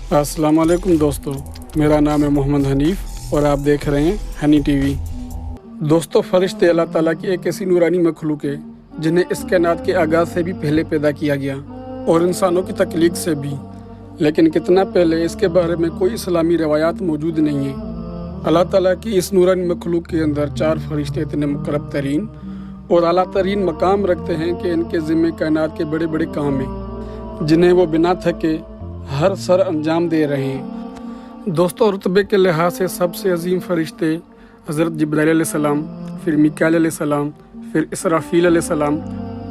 अस्सलाम वालेकुम दोस्तों, मेरा नाम है मोहम्मद हनीफ़ और आप देख रहे हैं हनी टीवी। दोस्तों, फरिश्ते अल्लाह ताला की एक ऐसी नूरानी मखलूक है जिन्हें इस कायनात के आगाज़ से भी पहले पैदा किया गया और इंसानों की तख्लीक से भी, लेकिन कितना पहले इसके बारे में कोई इस्लामी रवायात मौजूद नहीं है। अल्लाह ताला की इस नूरानी मखलूक के अंदर 4 फरिश्ते इतने मुकर्रब तरीन और आला तरीन मकाम रखते हैं कि इनके ज़िम्मे कायनात के बड़े बड़े काम हैं जिन्हें वो बिना थके हर सर अंजाम दे रहे हैं। दोस्तों, रुतबे के लिहाज से सबसे अजीम फरिश्ते हज़रत जिब्राइल अलैहिस्सलाम, फिर मीकाईल अलैहिस्सलाम, फिर इसराफील अलैहिस्सलाम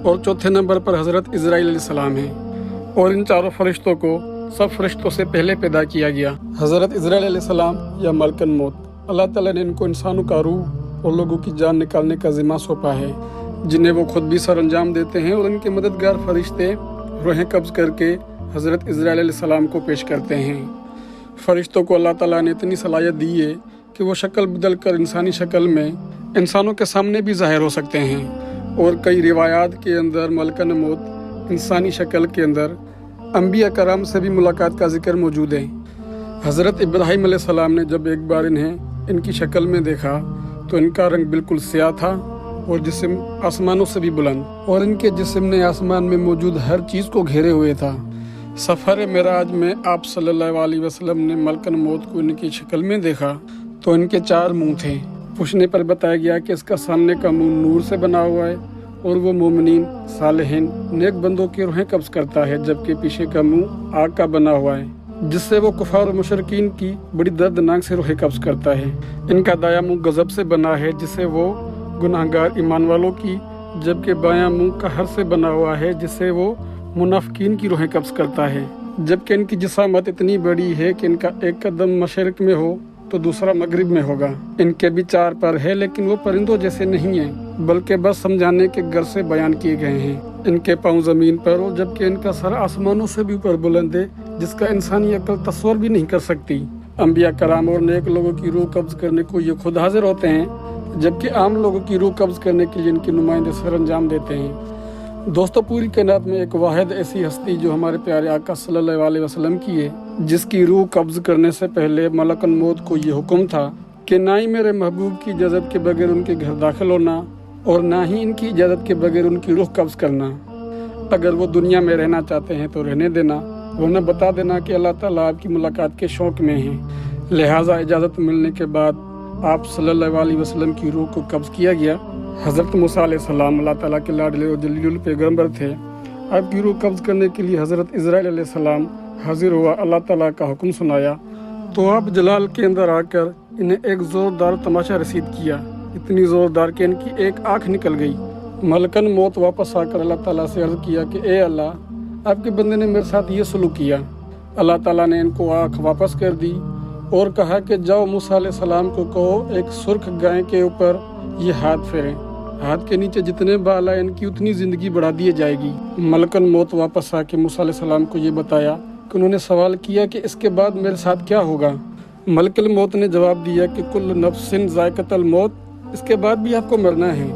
और चौथे नंबर पर हज़रत इज़राइल अलैहिस्सलाम हैं। और इन चारों फरिश्तों को सब फरिश्तों से पहले पैदा किया गया। हज़रत इज़राइल अलैहिस्सलाम या मलकन मौत, अल्लाह ताला ने इनको इंसानों का रूह और लोगों की जान निकालने का ज़िम्मा सौंपा है, जिन्हें वो खुद भी सर अंजाम देते हैं और इनके मददगार फरिश्ते रूहें कब्ज़ करके हज़रत इज़राइल अलैहिस्सलाम को पेश करते हैं। फ़रिश्तों को अल्लाह ताला ने इतनी सलाहियत दी है कि वो शक्ल बदल कर इंसानी शक्ल में इंसानों के सामने भी ज़ाहिर हो सकते हैं। और कई रिवायात के अंदर मलकन मौत इंसानी शक्ल के अंदर अंबिया कराम से भी मुलाकात का जिक्र मौजूद है। हज़रत इब्राहीम अलैहिस्सलाम ने जब एक बार इन्हें इनकी शक्ल में देखा तो इनका रंग बिल्कुल स्याह था और जिस्म आसमानों से भी बुलंद, और इनके जिस्म ने आसमान में मौजूद हर चीज़ को घेरे हुए था। सफ़र मेराज में आप सल्लल्लाहु अलैहि वसल्लम ने मलकन मौत को इनकी शक्ल में देखा तो इनके 4 मुंह थे। पूछने पर बताया गया कि इसका सामने का मुंह नूर से बना हुआ है और वो मोमिनीन, सालिहीन, नेक बंदों की रूहें कब्ज़ करता है, जबकि पीछे का मुंह आग का बना हुआ है जिससे वो कुफार और मुशरिकीन की बड़ी दर्दनाक से रूहें कब्ज़ करता है। इनका दाया मुंह गज़ब से बना है जिससे वो गुनाहगार ईमान वालों की, जबकि बायां मुंह कहर से बना हुआ है जिससे वो मुनाफिकीन की रूहें कब्ज़ करता है। जबकि इनकी जिसामत इतनी बड़ी है कि इनका एक कदम मशरिक में हो तो दूसरा मगरिब में होगा। इनके भी 4 पर है, लेकिन वो परिंदों जैसे नहीं हैं, बल्कि बस समझाने के गर से बयान किए गए हैं। इनके पाँव ज़मीन पर हो जबकि इनका सर आसमानों से भी ऊपर बुलंद है, जिसका इंसानी अक्ल तस्वर भी नहीं कर सकती। अंबिया कराम और नेक लोगों की रूह कब्ज़ करने को ये खुद हाजिर होते हैं, जबकि आम लोगों की रूह कब्ज़ करने के लिए इनके नुमाइंदे सर अंजाम देते हैं। दोस्तों, पूरी कायनात में एक वाहिद ऐसी हस्ती जो हमारे प्यारे आका सल्लल्लाहु अलैहि वसल्लम की है, जिसकी रूह कब्ज़ करने से पहले मलकन मौत को ये हुक्म था कि ना ही मेरे महबूब की इजाज़त के बगैर उनके घर दाखिल होना और ना ही इनकी इजाज़त के बगैर उनकी रूह कब्ज़ करना। अगर वो दुनिया में रहना चाहते हैं तो रहने देना, वरना बता देना कि अल्लाह ताला आपकी मुलाकात के शौक़ में हैं। लिहाजा इजाज़त मिलने के बाद आप सल्लल्लाहु अलैहि वसल्लम की रूह को कब्ज़ किया गया। हज़रत मूसा अलैहिस्सलाम अल्लाह ताला के लाडले और जलीलुल पैगंबर थे। आपकी रूह कब्ज़ करने के लिए हज़रत इज़राइल अलैहिस्सलाम हाजिर हुआ, अल्लाह ताला का हुक्म सुनाया तो आप जलाल के अंदर आकर इन्हें एक ज़ोरदार तमाशा रसीद किया, इतनी ज़ोरदार कि इनकी एक आँख निकल गई। मलकन मौत वापस आकर अल्लाह ताला से अर्ज़ किया कि ए अल्लाह, आपके बंदे ने मेरे साथ ये सलूक किया। अल्लाह ताला ने इनको आँख वापस कर दी और कहा कि जाओ मूसा अलैहिस्सलाम को कहो एक सुर्ख गाय के ऊपर ये हाथ फेरें, हाथ के नीचे जितने बाल आए इनकी उतनी ज़िंदगी बढ़ा दी जाएगी। मलकन मौत वापस आके मूसा अलैहिस्सलाम को ये बताया कि उन्होंने सवाल किया कि इसके बाद मेरे साथ क्या होगा। मलकल मौत ने जवाब दिया कि कुल्लु नफ्सिन ज़ायक़तुल मौत, इसके बाद भी आपको मरना है।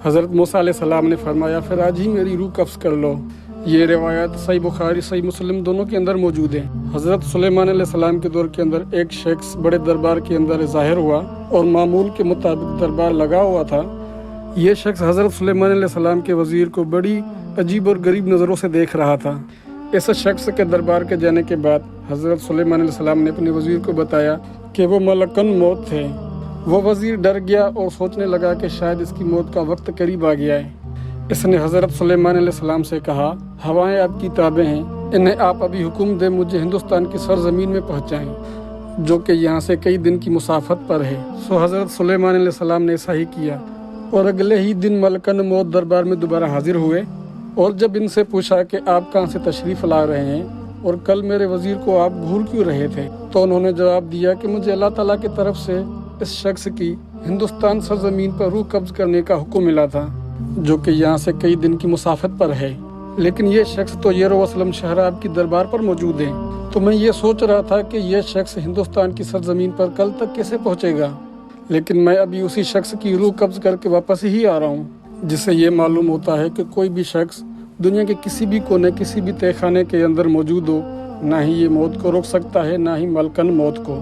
हज़रत मूसा अलैहिस्सलाम ने फरमाया फिर आज ही मेरी रूह कब्ज़ कर लो। ये रिवायत सही बुखारी सही मुस्लिम दोनों के अंदर मौजूद है। हज़रत सुलेमान अलैहिस्सलाम के दौर के अंदर एक शख्स बड़े दरबार के अंदर ज़ाहिर हुआ और मामूल के मुताबिक दरबार लगा हुआ था। ये शख्स हज़रत सुलेमान अलैहिस्सलाम के वज़ीर को बड़ी अजीब और गरीब नज़रों से देख रहा था। इस शख्स के दरबार के जाने के बाद हज़रत सुलेमान अलैहिस्सलाम ने अपने वज़ीर को बताया कि वो मलकन मौत थे। वो वज़ीर डर गया और सोचने लगा कि शायद इसकी मौत का वक्त करीब आ गया है। इसने हज़रत सुलेमान अलैहिस्सलाम से कहा, हवाएं आपकी ताबे हैं, इन्हें आप अभी हुक्म दें मुझे हिंदुस्तान की सरजमीन में पहुँचाएँ, जो कि यहाँ से कई दिन की मुसाफत पर है। सो हज़रत सुलेमान अलैहिस्सलाम ने ऐसा ही किया और अगले ही दिन मलकन मौत दरबार में दोबारा हाजिर हुए। और जब इनसे पूछा कि आप कहाँ से तशरीफ़ ला रहे हैं और कल मेरे वज़ीर को आप भूल क्यों रहे थे, तो उन्होंने जवाब दिया कि मुझे अल्लाह ताला की तरफ से इस शख्स की हिंदुस्तान सरजमीन पर रूह कब्ज़ करने का हुक्म मिला था, जो कि यहाँ से कई दिन की मुसाफत पर है, लेकिन ये शख्स तो यरूशलेम शहर आपकी दरबार पर मौजूद है। तो मैं ये सोच रहा था कि यह शख्स हिंदुस्तान की सरजमीन पर कल तक कैसे पहुँचेगा, लेकिन मैं अभी उसी शख्स की रूह कब्ज़ करके वापस ही आ रहा हूँ, जिससे ये मालूम होता है कि कोई भी शख्स दुनिया के किसी भी कोने किसी भी तहखाने के अंदर मौजूद हो ना ही ये मौत को रोक सकता है, ना ही मलकन मौत को,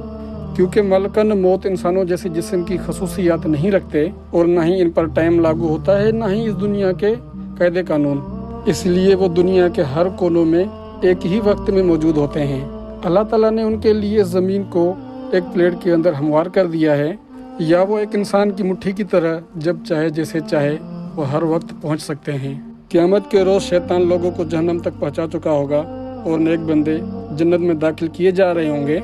क्योंकि मलकन मौत इंसानों जैसे जिस्म की खसूसियात नहीं रखते और ना ही इन पर टाइम लागू होता है, ना ही इस दुनिया के कायदे कानून। इसलिए वो दुनिया के हर कोनों में एक ही वक्त में मौजूद होते हैं। अल्लाह ताला ने उनके लिए ज़मीन को एक प्लेट के अंदर हमवार कर दिया है, या वो एक इंसान की मुट्ठी की तरह जब चाहे जैसे चाहे वो हर वक्त पहुंच सकते हैं। क़यामत के रोज़ शैतान लोगों को जहन्नम तक पहुंचा चुका होगा और नेक बंदे जन्नत में दाखिल किए जा रहे होंगे।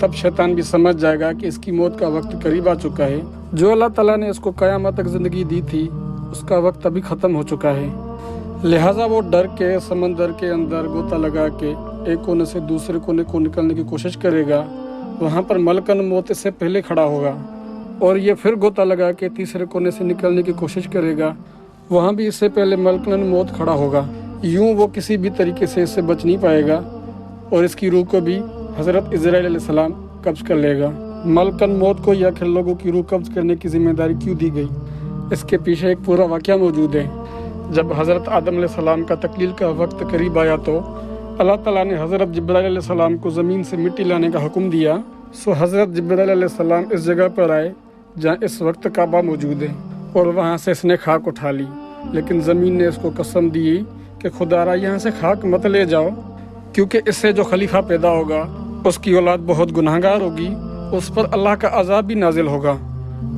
तब शैतान भी समझ जाएगा कि इसकी मौत का वक्त करीब आ चुका है। जो अल्लाह ताला ने इसको क़यामत तक ज़िंदगी दी थी उसका वक्त अभी ख़त्म हो चुका है। लिहाजा वो डर के समंदर के अंदर गोता लगा के एक कोने से दूसरे कोने को निकलने की कोशिश करेगा। वहाँ पर मलकन मौत इससे पहले खड़ा होगा और ये फिर गोता लगा के तीसरे कोने से निकलने की कोशिश करेगा। वहाँ भी इससे पहले मलकन मौत खड़ा होगा। यूँ वो किसी भी तरीके से इससे बच नहीं पाएगा और इसकी रूह को भी हज़रत इज़राइल अलैहिस्सलाम कब्ज़ कर लेगा। मलकन मौत को या आखिर लोगों की रूह कब्ज़ करने की जिम्मेदारी क्यों दी गई, इसके पीछे एक पूरा वाक़या मौजूद है। जब हज़रत आदम अलैहिस्सलाम का तकलील का वक्त करीब आया तो अल्लाह ताला ने हज़रत जिब्राइल अलैहिस्सलाम को ज़मीन से मिट्टी लाने का हुक्म दिया। सो हज़रत जिब्राइल अलैहिस्सलाम इस जगह पर आए जहाँ इस वक्त काबा मौजूद है और वहाँ से इसने खाक उठा ली। लेकिन ज़मीन ने इसको कसम दी कि खुदारा यहाँ से खाक मत ले जाओ, क्योंकि इससे जो खलीफा पैदा होगा उसकी औलाद बहुत गुनाहगार होगी, उस पर अल्लाह का अज़ाब भी नाजिल होगा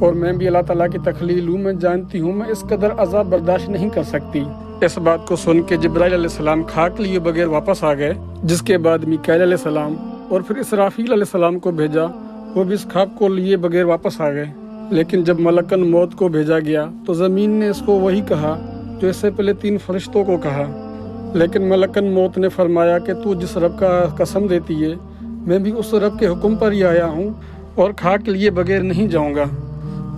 और मैं भी अल्लाह ताला की तखलील हूँ, मैं जानती हूँ मैं इस कदर अज़ाब बर्दाश्त नहीं कर सकती। इस बात को सुन के जिब्राइल अलैहिस्सलाम खाक लिए बगैर वापस आ गए, जिसके बाद मीकाईल अलैहिस्सलाम और फिर इसराफील अलैहिस्सलाम को भेजा, वो भी इस खाक को लिए बगैर वापस आ गए। लेकिन जब मलकन मौत को भेजा गया तो ज़मीन ने इसको वही कहा जो इससे पहले 3 फरिश्तों को कहा। लेकिन मलकन मौत ने फरमाया कि तू जिस रब का कसम देती है मैं भी उस रब के हुक्म पर ही आया हूँ और खाक लिए बगैर नहीं जाऊँगा।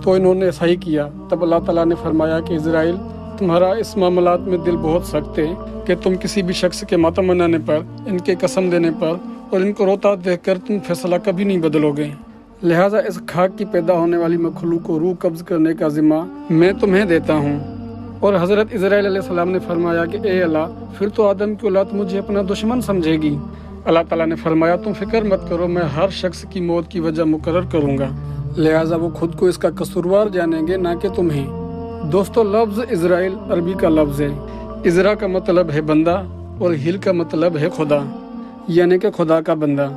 तो इन्होंने ऐसा ही किया। तब अल्लाह ताला ने फरमाया कि इज़राइल, तुम्हारा इस मामलात में दिल बहुत सख्त है कि तुम किसी भी शख्स के मातम मनाने पर, इनके कसम देने पर और इनको रोता देखकर तुम फैसला कभी नहीं बदलोगे। लिहाजा इस खाक की पैदा होने वाली मखलूक को रूह कब्ज़ करने का ज़िम्मा मैं तुम्हें देता हूँ। और हज़रत इज़राइल अलैहिस्सलाम ने फरमाया कि ए अल्लाह, फिर तो आदम की औलाद मुझे अपना दुश्मन समझेगी। अल्लाह ताला ने फरमाया तुम फिक्र मत करो, मैं हर शख्स की मौत की वजह मुकर्रर करूँगा, लिहाजा वो खुद को इसका कसूरवार जानेंगे, ना कि तुम्हें। दोस्तों, लफ्ज़ इज़राइल अरबी का लफ्ज़ है। इज़रा का मतलब है बंदा और हिल का मतलब है खुदा, यानी कि खुदा का बंदा,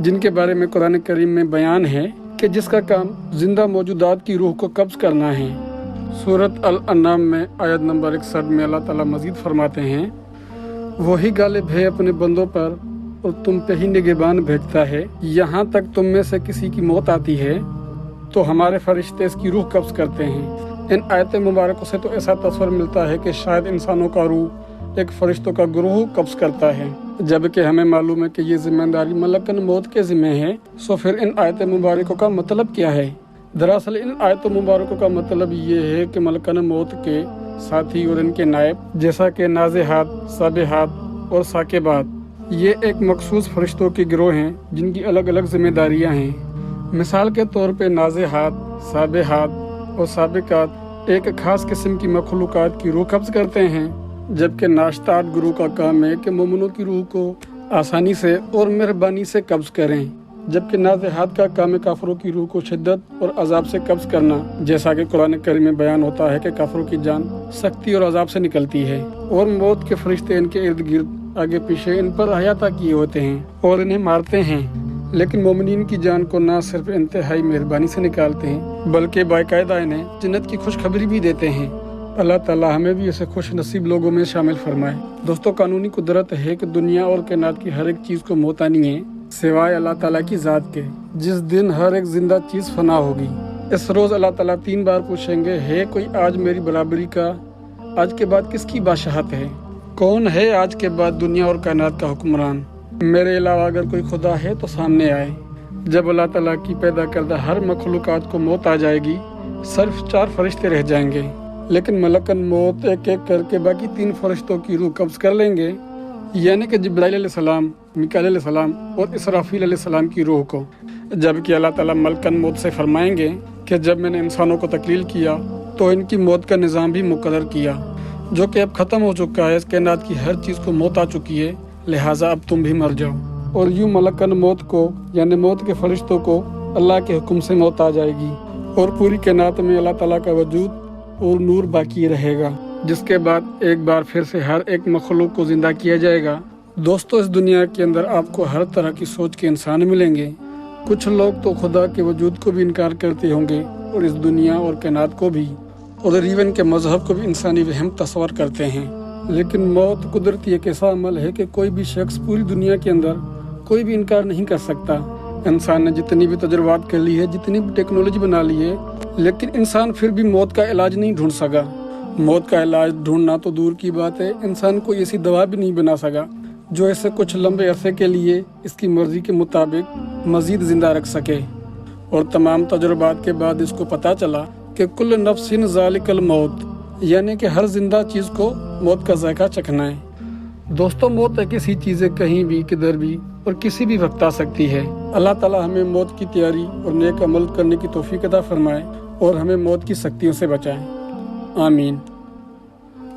जिनके बारे में कुरान करीम में बयान है कि जिसका काम जिंदा मौजूदात की रूह को कब्ज़ करना है। सूरत अल-अनाम में आयत नंबर 61 में अल्लाह ताला मज़ीद फरमाते हैं, वही गालिब है अपने बंदों पर और तुम पे ही निगहबान भेजता है। यहाँ तक तुम में से किसी की मौत आती है तो हमारे फरिश्ते इसकी रूह कब्ज़ करते हैं। इन आयत मुबारकों से तो ऐसा तस्वर मिलता है कि शायद इंसानों का रूह एक फरिश्तों का ग्रोह कब्ज़ करता है, जबकि हमें मालूम है कि ये जिम्मेदारी मलकन मौत के ज़िम्मे है। सो फिर इन आयत मुबारकों का मतलब क्या है? दरअसल इन आयत मुबारकों का मतलब ये है कि मलकन मौत के साथी और इनके नायब, जैसा कि नाज़िहात, साबिहात और साकिबात, ये एक मखसूस फरिश्तों के गिरोह हैं जिनकी अलग अलग जिम्मेदारियाँ हैं। मिसाल के तौर पे नाज़िहात, साबिहात और साबिकात एक ख़ास किस्म की मखलूक़ात की रूह कब्ज़ करते हैं, जबकि नाश्तात गुरु का काम है कि मोमिनों की रूह को आसानी से और मेहरबानी से कब्ज़ करें, जबकि नाज़िहात का काम है काफिरों की रूह को शिद्दत और अजाब से कब्ज़ करना, जैसा कि कुरान करीम में बयान होता है कि काफिरों की जान सख्ती और अजाब से निकलती है और मौत के फरिश्ते इनके इर्द गिर्द आगे पीछे इन पर अहाता किए होते हैं और इन्हें मारते हैं। लेकिन मोमिनीन की जान को न सिर्फ इंतहाई मेहरबानी से निकालते हैं बल्कि बाकायदा इन्हें जन्नत की खुशखबरी भी देते हैं। अल्लाह ताला हमें भी ऐसे खुश नसीब लोगों में शामिल फरमाए। दोस्तों, कानूनी कुदरत है कि दुनिया और कायनात की हर एक चीज़ को मौत आनी है सिवाय अल्लाह ताला की ज़ात के, जिस दिन हर एक जिंदा चीज़ फना होगी। इस रोज़ अल्लाह ताला 3 बार पूछेंगे, है कोई आज मेरी बराबरी का? आज के बाद किसकी बादशाहत है? कौन है आज के बाद दुनिया और कायनात का हुक्मरान? मेरे अलावा अगर कोई खुदा है तो सामने आए। जब अल्लाह ताला की पैदा करदा हर मखलूक़ात को मौत आ जाएगी, सिर्फ 4 फरिश्ते रह जाएंगे, लेकिन मलकन मौत एक एक करके बाकी 3 फरिश्तों की रूह कब्ज़ कर लेंगे, यानी कि जिब्राइल अलैहिस्सलाम, मीकाईल अलैहिस्सलाम और इसराफील अलैहिस्सलाम की रूह को। जबकि अल्लाह ताला मलकन मौत से फरमाएंगे कि जब मैंने इंसानों को तकलील किया तो इनकी मौत का निज़ाम भी मुकर्रर किया, जो कि अब ख़त्म हो चुका है। इस कायनात की हर चीज़ को मौत आ चुकी है, लिहाजा अब तुम भी मर जाओ। اور यूं मलकन मौत को यानी मौत के फरिश्तों को अल्लाह के हुक्म से मौत आ जाएगी और पूरी कायनात में अल्लाह ताला का वजूद और नूर बाकी रहेगा, जिसके बाद एक बार फिर से हर एक मखलूक को ज़िंदा किया जाएगा। दोस्तों, इस दुनिया के अंदर आपको हर तरह की सोच के इंसान मिलेंगे। कुछ लोग तो खुदा के वजूद को भी इनकार करते होंगे और इस दुनिया और कायनात को भी, और इवन के मजहब को भी इंसानी वहम तस्वर करते हैं। लेकिन मौत कुदरती एक ऐसा अमल है कि कोई भी शख्स पूरी दुनिया के अंदर कोई भी इनकार नहीं कर सकता। इंसान ने जितनी भी तजुर्बात कर ली है, जितनी भी टेक्नोलॉजी बना ली है, लेकिन इंसान फिर भी मौत का इलाज नहीं ढूंढ सका। मौत का इलाज ढूंढना तो दूर की बात है, इंसान कोई ऐसी दवा भी नहीं बना सका जो इसे कुछ लंबे अरसे के लिए इसकी मर्जी के मुताबिक मजीद जिंदा रख सके। और तमाम तजुर्बात के बाद इसको पता चला कि कुल नफ्सिन ज़ालिकल मौत, यानी कि हर जिंदा चीज़ को मौत का जायका चखना है। दोस्तों, मौत एक ऐसी चीज़ है कहीं भी, किधर भी और किसी भी वक्त आ सकती है। अल्लाह ताला हमें मौत की तैयारी और नेक अमल करने की तौफीक अता फरमाए और हमें मौत की सख्तियों से बचाए, आमीन।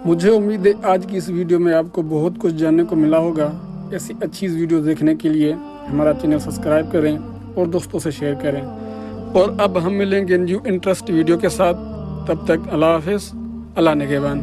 मुझे उम्मीद है आज की इस वीडियो में आपको बहुत कुछ जानने को मिला होगा। ऐसी अच्छी वीडियो देखने के लिए हमारा चैनल सब्सक्राइब करें और दोस्तों से शेयर करें। और अब हम मिलेंगे न्यू इंटरेस्ट वीडियो के साथ। तब तक अल्लाह हाफिज़, अल्लाह निगहबान।